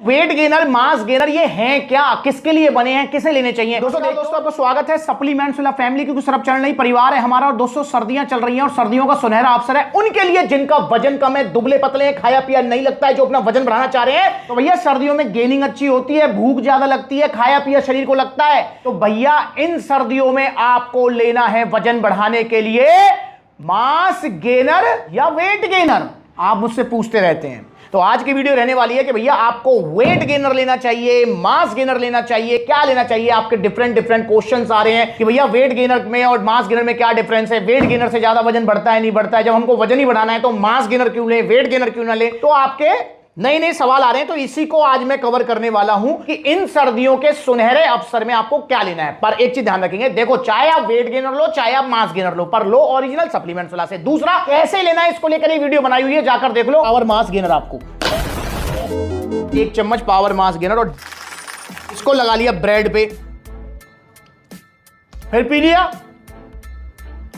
Weight gainer, mass gainer, ये हैं क्या, किसके लिए बने हैं, किसे लेने चाहिए? दोस्तों आपका स्वागत है सप्लीमेंट्स वाला फैमिली, क्योंकि सिर्फ चैनल नहीं परिवार है हमारा। और दोस्तों सर्दियां चल रही हैं और सर्दियों का सुनहरा अवसर है उनके लिए जिनका वजन कम है, दुबले पतले हैं, खाया पिया नहीं लगता है, जो अपना वजन बढ़ाना चाह रहे हैं। तो भैया सर्दियों में गेनिंग अच्छी होती है, भूख ज्यादा लगती है, खाया पिया शरीर को लगता है। तो भैया इन सर्दियों में आपको लेना है वजन बढ़ाने के लिए मास गेनर या वेट गेनर। आप मुझसे पूछते रहते हैं, तो आज की वीडियो रहने वाली है कि भैया आपको वेट गेनर लेना चाहिए, मास गेनर लेना चाहिए, क्या लेना चाहिए। आपके डिफरेंट क्वेश्चंस आ रहे हैं कि भैया वेट गेनर में और मास गेनर में क्या डिफरेंस है, वेट गेनर से ज्यादा वजन बढ़ता है नहीं बढ़ता है, जब हमको वजन ही बढ़ाना है तो मास गेनर क्यों ले, वेट गेनर क्यों ना ले। तो आपके नए सवाल आ रहे हैं, तो इसी को आज मैं कवर करने वाला हूं कि इन सर्दियों के सुनहरे अवसर में आपको क्या लेना है। पर एक चीज ध्यान रखेंगे, देखो चाहे आप वेट गेनर लो चाहे आप मास गेनर लो, पर लो ओरिजिनल सप्लीमेंट्स वाला से। दूसरा कैसे लेना है इसको लेकर ये वीडियो बनाई हुई है, जाकर देख लो। पावर मास गेनर, आपको 1 चम्मच पावर मास गेनर, और इसको लगा लिया ब्रेड पे, फिर पी लिया।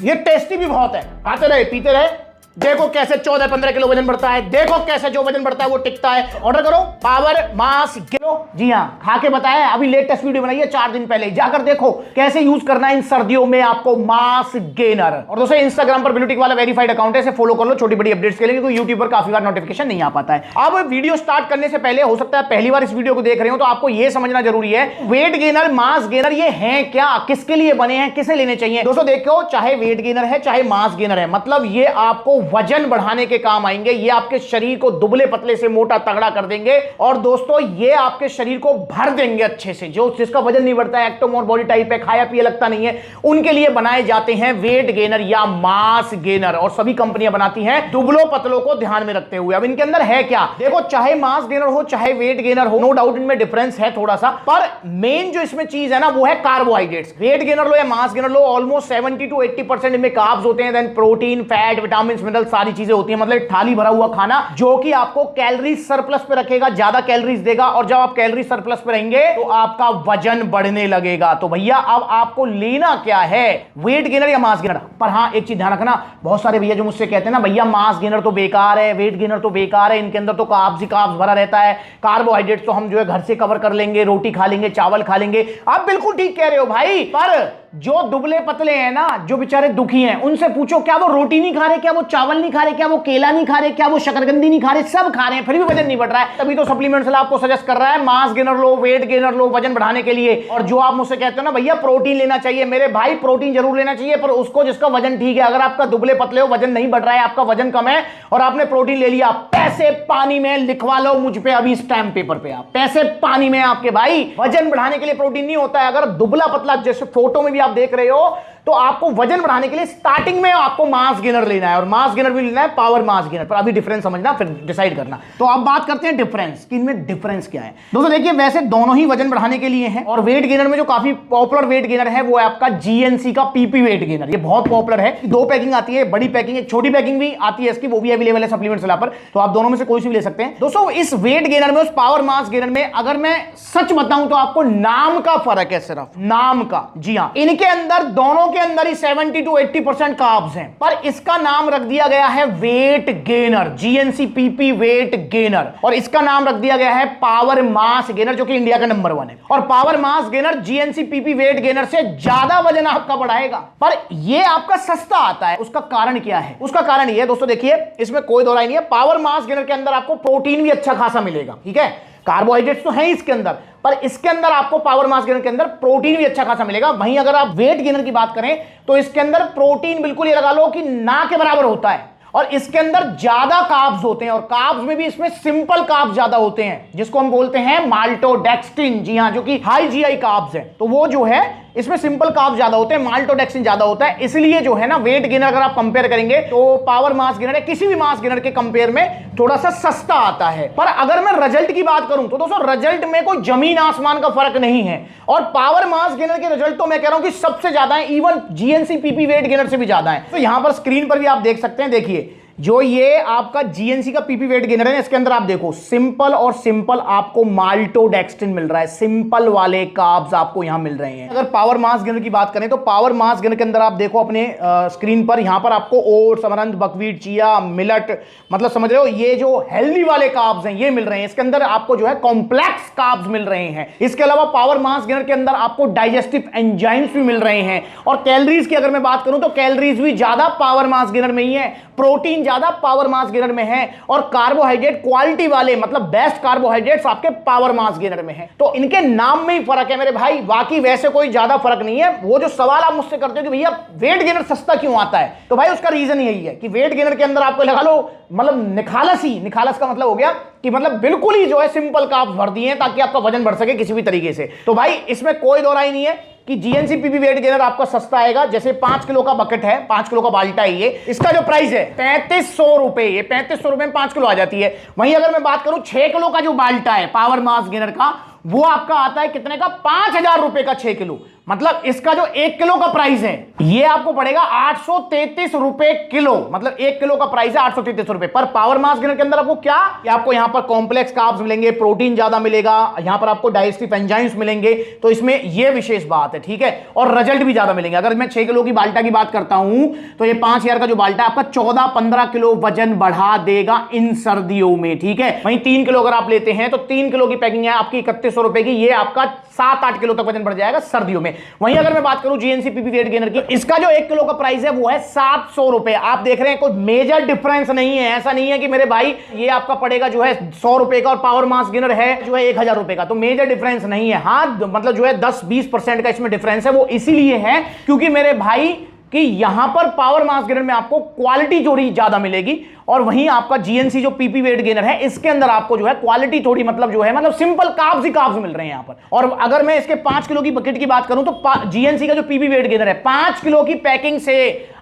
ये टेस्टी भी बहुत है, खाते रहे पीते रहे। देखो कैसे 14-15 किलो वजन बढ़ता है, देखो कैसे जो वजन बढ़ता है वो टिकता है। ऑर्डर करो पावर मास गेनर। जी हां, खा के बताया, अभी लेटेस्ट वीडियो बनाई है 4 दिन पहले, जाकर देखो कैसे यूज करना है इन सर्दियों में आपको मास गेनर। और दोस्तों इंस्टाग्राम पर ब्लूटिक वाला वेरीफाइड अकाउंट है, इसे फॉलो कर लो छोटी बड़ी अपडेट्स के लिए, क्योंकि यूट्यूब पर काफी बार नोटिफिकेशन नहीं आ पाता है। अब वीडियो स्टार्ट करने से पहले, हो सकता है पहली बार इस वीडियो को देख रहे हो, तो आपको यह समझना जरूरी है वेट गेनर मास गेनर ये हैं क्या, किसके लिए बने हैं, किसे लेने चाहिए। दोस्तों देखो, चाहे वेट गेनर है चाहे मास गेनर है, मतलब ये आपको वजन बढ़ाने के काम आएंगे, ये आपके शरीर को दुबले पतले से मोटा तगड़ा कर देंगे। और दोस्तों ये आपके शरीर को भर देंगे अच्छे से। जो जिसका वजन नहीं बढ़ता है, एक्टोमोर बॉडी टाइप है, खाया पिया लगता नहीं है, उनके लिए बनाए जाते हैं वेट गेनर या मास गेनर। और सभी कंपनियां बनाती हैं दुबलों पतलों को ध्यान में रखते हुए। अब इनके अंदर है क्या, देखो चाहे मास गेनर हो चाहे वेट गेनर हो, नो डाउट इनमें डिफरेंस है थोड़ा सा, पर मेन जो इसमें चीज है ना वो है कार्बोहाइड्रेट्स। वेट गेनर लो या मास गेनर लो, ऑलमोस्ट 70 to 80% इनमें कार्ब्स होते हैं, then protein, fat, vitamin, mineral, सारी चीजें होती है। मतलब थाली भरा हुआ खाना जो कि आपको कैलोरी सरप्लस पे रखेगा, ज्यादा कैलोरीज देगा, और जब आप कैलोरी सरप्लस पे रहेंगे तो आपका वजन बढ़ने लगेगा। तो भैया अब आपको लेना क्या है, वेट गेनर या मास गेनर। पर हां एक चीज ध्यान रखना, बहुत सारे भैया जो मुझसे कहते हैं ना भैया मास गेनर तो बेकार है, वेट गेनर तो बेकार है, इनके अंदर तो कार्ब्स ही कार्ब्स भरा रहता है, कार्बोहाइड्रेट्स तो हम जो है घर से कवर कर लेंगे, रोटी खा लेंगे, चावल खा लेंगे। आप बिल्कुल ठीक कह रहे हो भाई, पर जो दुबले पतले हैं ना, जो बेचारे दुखी हैं, उनसे पूछो क्या वो रोटी नहीं खा रहे, क्या वो चावल नहीं खा रहे, क्या वो केला नहीं खा रहे, क्या वो शकरकंदी नहीं खा रहे, सब खा रहे हैं, फिर भी वजन नहीं बढ़ रहा है। तभी तो सप्लीमेंट्स वाला आपको सजेस्ट कर रहा है मास गेनर लो, वेट गेनर लो, वजन बढ़ाने के लिए। और जो आप मुझसे कहते हो ना भैया प्रोटीन लेना चाहिए, मेरे भाई प्रोटीन जरूर लेना चाहिए, पर उसको जिसका वजन ठीक है। अगर आपका दुबले पतले हो, वजन नहीं बढ़ रहा है, आपका वजन कम है और आपने प्रोटीन ले लिया, पैसे पानी में लिखवा लो मुझ पे अभी स्टैम्प पेपर पे, आप पैसे पानी में आपके भाई। वजन बढ़ाने के लिए प्रोटीन नहीं होता है। अगर दुबला पतला जैसे फोटो में भी आप देख रहे हो, तो आपको वजन बढ़ाने के लिए स्टार्टिंग में आपको मास गेनर लेना है, और मास गेनर भी लेना है पावर मास गेनर। पर अभी डिफरेंस समझना, फिर डिसाइड करना। तो अब बात करते हैं डिफरेंस कि इनमें डिफरेंस क्या है। दोस्तों देखिए, वैसे दोनों ही वजन बढ़ाने के लिए हैं, और वेट गेनर में जो काफी पॉपुलर वेट गेनर है वो है आपका जीएनसी का पीपी वेट गेनर। ये बहुत पॉपुलर है, 2 पैकिंग आती है, बड़ी पैकिंग, एक छोटी पैकिंग भी आती है इसकी, वो भी अवेलेबल है सप्लीमेंट्स वाला पर, तो आप दोनों में से कोई सी भी ले सकते हैं। दोस्तों इस वेट गेनर में, उस पावर मास गेनर में अगर मैं सच बताऊं तो आपको नाम का फर्क है, सिर्फ नाम का। जी हां, इनके अंदर दोनों के अंदर ही 70 to 80% कार्ब्स हैं, पर इसका नाम रख दिया गया है weight gainer, GNC PP weight gainer, और इसका नाम रख दिया गया है पावर मास गेनर, जो कि इंडिया का नंबर 1 है। और power mass gainer GNC PP weight gainer से ज्यादा वजन आपका बढ़ाएगा, पर यह आपका सस्ता आता है। उसका कारण क्या है, उसका कारण यह है दोस्तों, देखिए इसमें कोई दो राय नहीं है, पावर मास गेनर के अंदर आपको प्रोटीन भी अच्छा खासा मिलेगा, ठीक है, कार्बोहाइड्रेट्स तो है इसके अंदर, पर इसके अंदर आपको पावर मास गेनर के अंदर प्रोटीन भी अच्छा खासा मिलेगा। वहीं अगर आप वेट गेनर की बात करें तो इसके अंदर प्रोटीन बिल्कुल ये लगा लो कि ना के बराबर होता है, और इसके अंदर ज्यादा कार्ब्स होते हैं, और कार्ब्स में भी इसमें सिंपल कार्ब्स ज्यादा होते हैं, जिसको हम बोलते हैं माल्टोडेक्स्ट्रिन। जी हां, जो कि हाई जीआई कार्ब्स है, तो वो जो है इसमें सिंपल कार्ब्स ज्यादा होते हैं, माल्टोडेक्सिन ज्यादा होता है। इसलिए जो है ना वेट गेनर अगर आप कंपेयर करेंगे तो पावर मास गेनर किसी भी मास गेनर के कंपेयर में थोड़ा सा सस्ता आता है। पर अगर मैं रिजल्ट की बात करूं तो दोस्तों रिजल्ट में कोई जमीन आसमान का फर्क नहीं है, और पावर मास गेनर के रिजल्ट तो मैं कह रहा हूं कि सबसे ज्यादा है, even GNC PP weight gainer से भी ज्यादा है। तो यहां पर स्क्रीन पर भी आप देख सकते हैं, देखिए जो ये आपका जीएनसी का पीपी वेट गेनर है, इसके अंदर आप देखो सिंपल और सिंपल आपको माल्टोडेक्स्ट्रिन मिल रहा है, सिंपल वाले कार्ब्स आपको यहां मिल रहे हैं। अगर पावर मास गेनर की बात करें तो पावर मास गेनर के अंदर आप देखो अपने स्क्रीन पर, यहां पर आपको oats, amaranth, buckwheat, chia, millet, मतलब समझ रहे हो, ये जो हेल्दी वाले कार्ब्स हैं ये मिल रहे हैं। इसके अंदर आपको जो है कॉम्प्लेक्स कार्ब्स मिल रहे हैं। इसके अलावा पावर मास गेनर के अंदर आपको डाइजेस्टिव एंजाइम्स भी मिल रहे हैं। और कैलोरीज की अगर मैं बात करूं तो कैलोरीज भी ज्यादा पावर मास गेनर में ही है, प्रोटीन ज्यादा पावर मास गेनर में है, और कार्बोहाइड्रेट क्वालिटी वाले मतलब बेस्ट कार्बोहाइड्रेट्स आपके पावर मास गेनर में है। तो इनके नाम में ही फर्क है मेरे भाई, बाकी वैसे कोई ज्यादा फर्क नहीं है। वो जो सवाल आप मुझसे करते हो कि भैया वेट गेनर सस्ता क्यों आता है, तो भाई उसका रीजन यही है कि वेट गेनर के अंदर आपको लगा लो मतलब निखालस का मतलब हो गया कि मतलब बिल्कुल ही जो है सिंपल कार्ब्स भर दिए हैं ताकि आपका वजन बढ़ सके किसी भी तरीके से। तो भाई इसमें कोई दो राय नहीं है कि जीएनसी पीपी वेट गेनर आपका सस्ता आएगा। जैसे 5 किलो का बकेट है, 5 किलो का बाल्टा है, ये इसका जो प्राइस है 3500 रुपए, ये 3500 रुपए में 5 किलो आ जाती है। वहीं अगर मैं बात करूं 6 किलो का जो बाल्टा है पावर मास गेनर का, वो आपका आता है कितने का, 5000 रुपए का 6 किलो। मतलब इसका जो 1 किलो का प्राइस है ये आपको पड़ेगा 833 रुपए किलो, मतलब 1 किलो का प्राइस है 833 रुपए। पर पावर मास गेनर के अंदर आपको क्या, आपको यहां पर कॉम्प्लेक्स कार्ब्स मिलेंगे, प्रोटीन ज्यादा मिलेगा, यहां पर आपको डाइजेस्टिव एंजाइम्स मिलेंगे, तो इसमें यह विशेष बात है, ठीक है। और रिजल्ट भी ज्यादा मिलेंगे। अगर मैं 6 किलो की बाल्टा की बात करता हूं तो ये 5000 का जो बाल्टा आपका 14-15 किलो वजन बढ़ा देगा इन सर्दियों में, ठीक है। वहीं 3 किलो अगर आप लेते हैं तो 3 किलो की पैकिंग है आपकी 3100 रुपए की, ये आपका 7-8 किलो तक वजन बढ़ जाएगा सर्दियों में। वहीं अगर मैं बात करूं जीएनसी पीपी वेट गेनर की, इसका जो 1 किलो का प्राइस है वो है 700 रुपए। आप देख रहे हैं कोई मेजर डिफरेंस नहीं है, ऐसा नहीं है कि मेरे भाई ये आपका पड़ेगा जो है 100 रुपए का और पावर मास गेनर है जो है 1000 रुपए का, तो मेजर डिफरेंस नहीं है। हाँ मतलब जो है 10-20% का इसमें डिफरेंस है, वो इसीलिए है क्योंकि मेरे भाई कि यहां पर पावर मास गेनर में आपको क्वालिटी थोड़ी ज्यादा मिलेगी, और वहीं आपका जीएनसी जो पीपी वेट गेनर है इसके अंदर आपको जो है क्वालिटी थोड़ी मतलब जो है मतलब सिंपल कार्ब्स ही कार्ब्स मिल रहे हैं यहां पर। और अगर मैं इसके 5 किलो की बकेट की बात करूं तो जीएनसी का जो पीपी वेट गेनर है 5 किलो की पैकिंग से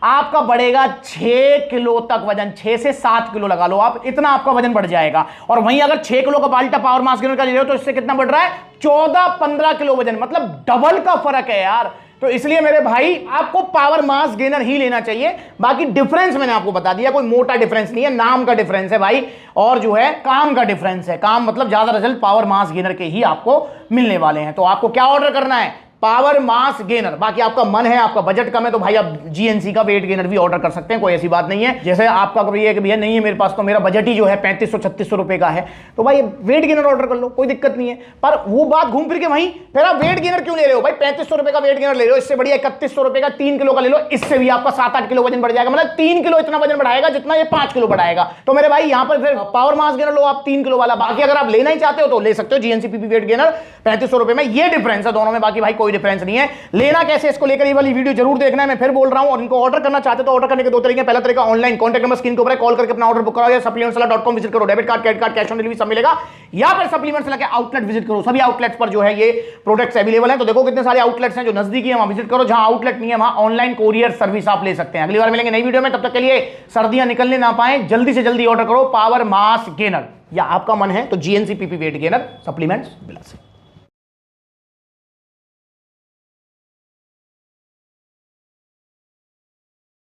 आपका बढ़ेगा 6 किलो तक वजन, 6 से 7 किलो लगा लो आप, इतना आपका वजन बढ़ जाएगा। और वहीं अगर 6 किलो का बाल्टा पावर मास गेनर का ले रहे हो तो इससे कितना बढ़ रहा है, 14-15 किलो वजन, मतलब डबल का फर्क है यार। तो इसलिए मेरे भाई आपको पावर मास गेनर ही लेना चाहिए। बाकी डिफरेंस मैंने आपको बता दिया, कोई मोटा डिफरेंस नहीं है, नाम का डिफरेंस है भाई, और जो है काम का डिफरेंस है। काम मतलब ज्यादा रिजल्ट पावर मास गेनर के ही आपको मिलने वाले हैं। तो आपको क्या ऑर्डर करना है, पावर मास गेनर। बाकी आपका मन है, आपका बजट कम है तो भाई आप जीएनसी का वेट गेनर भी ऑर्डर कर सकते हैं, कोई ऐसी बात नहीं है। जैसे आपका कभी है कि भैया नहीं है मेरे पास, तो मेरा बजट ही जो है 3500-3600 रुपए का है, तो भाई वेट गेनर ऑर्डर कर लो, कोई दिक्कत नहीं है। पर वो बात घूम फिर के वहीं, फिर आप वेट गेनर क्यों ले रहे हो भाई, 3500 रुपए का वेट गेनर ले रहे हो, इससे बढ़िया 3100 रुपए का 3 किलो का ले लो, इससे भी आपका 7-8 किलो वजन बढ़ जाएगा। मतलब 3 किलो इतना वजन बढ़ाएगा जितना ये 5 किलो बढ़ाएगा। तो मेरे भाई यहां पर फिर पावर मास गेनर लो आप 3 किलो वाला। बाकी अगर आप लेना ही चाहते हो तो ले सकते हो जीएनसी पीपी वेट गेनर 3500 रुपए में, ये डिफरेंस है दोनों में, बाकी भाई कोई डिफरेंस नहीं है। लेना कैसे इसको लेकर ये वाली वीडियो जरूर देखना है, मैं फिर बोल रहा हूं। और इनको ऑर्डर करना चाहते तो ऑर्डर करने के 2 तरीके हैं। पहला तरीका ऑनलाइन, कॉन्टैक्ट नंबर स्क्रीन के ऊपर है, कॉल करके अपना ऑर्डर बुक कराओ, या supplementsala.com विजिट करो, debit card, credit card, cash on delivery सब मिलेगा, या फिर सप्लीमेंट्सला के आउटलेट विजिट करो। सभी आउटलेट्स पर जो है ये प्रोडक्ट्स अवेलेबल हैं। तो देखो कितने सारे आउटलेट्स हैं, जो नजदीकी है वहां विजिट करो, जहां आउटलेट नहीं है वहां ऑनलाइन कोरियर सर्विस आप ले सकते हैं। अगली बार मिलेंगे नई वीडियो में, तब तक के लिए सर्दियां निकलने ना पाए, जल्दी से जल्दी ऑर्डर करो पावर मास गेनर, या आपका मन है तो GNC PP weight gainer supplements बिला से।